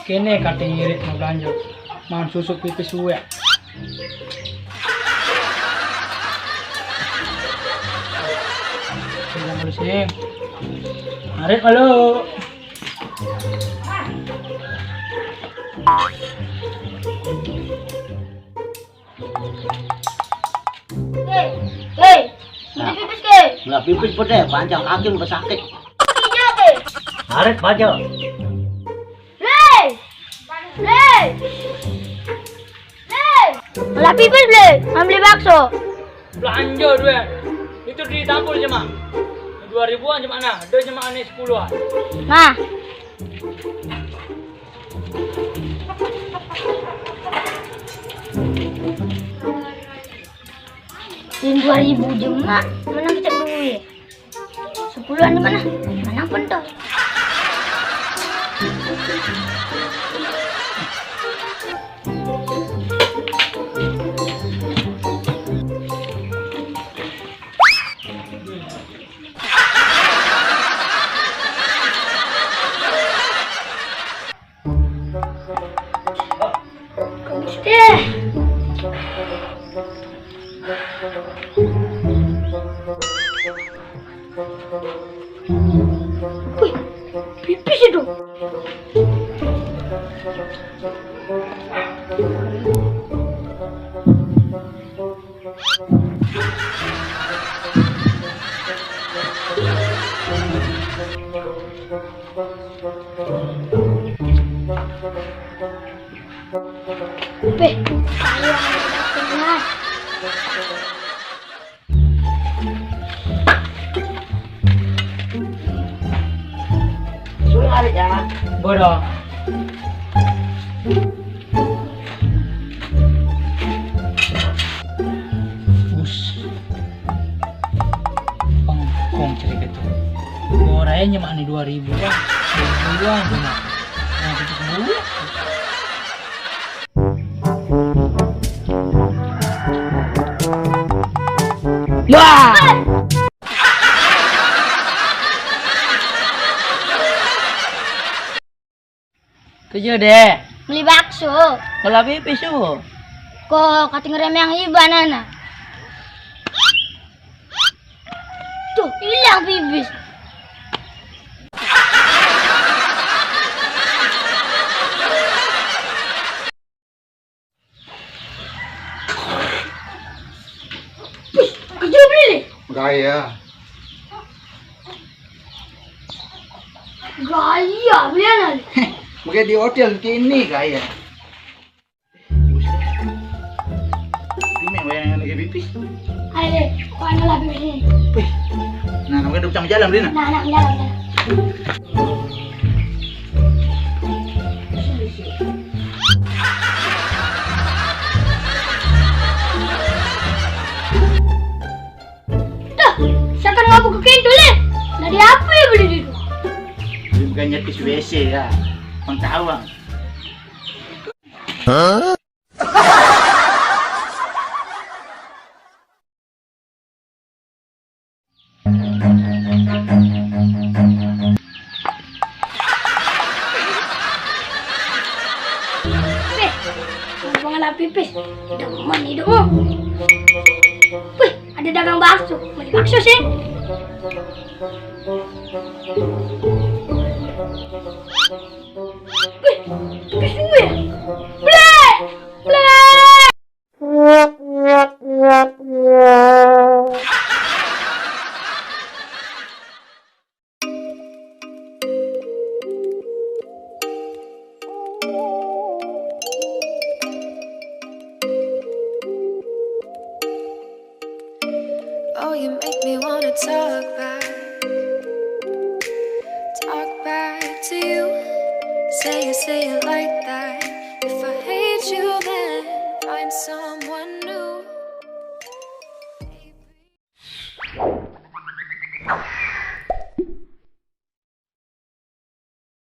Kene kate ngirit mau belanja. Mangan susu pipis suwe. Sudah mulai sini. Arit halo. Pipis ke? Nggak pipis pede, panjang kaki udah sakit. Iya ke? Arit baca. Lah pipis beli, beli bakso. Belanja duit. Itu ditampul cuma 2.000-an cuma nah, ada cuma aneh 10-an. Nah. Ini 2.000 cuma, mana kita duit? 10-an di mana? Mana pun tuh. Wih, pipis itu. Sulit ya. Bodoh. Pengkong cerik itu. Orangnya mah nih 2.000-an. 2.000-an cuma. Nah, itu semua. Wah! Kerja deh. Beli bakso. Kalau pipis tuh. Kok kata ngerem yang iban anak. Tuh, hilang pipis. Wih, kerja beli nih. Gaya. Gaya, beli anak. Mungkin di hotel kini gaya. Gimana yang lagi pipis? Ayo, kok anak lah pipis ini. Wih. Nah, namanya duduk sama jalan, Rina. Nah, anak jalan. Tuh, siapa ngabuk ke kintu le? Dari apa ya beli itu? Bukan nyetis WC ya. Pengtawang. Ngalah pipis, demen hidupmu. Wih, ada dagang bakso. Beli bakso sih. Wih, pipis gue. Bleh, bleh. Oh, you make me wanna talk back to you. Say it like that.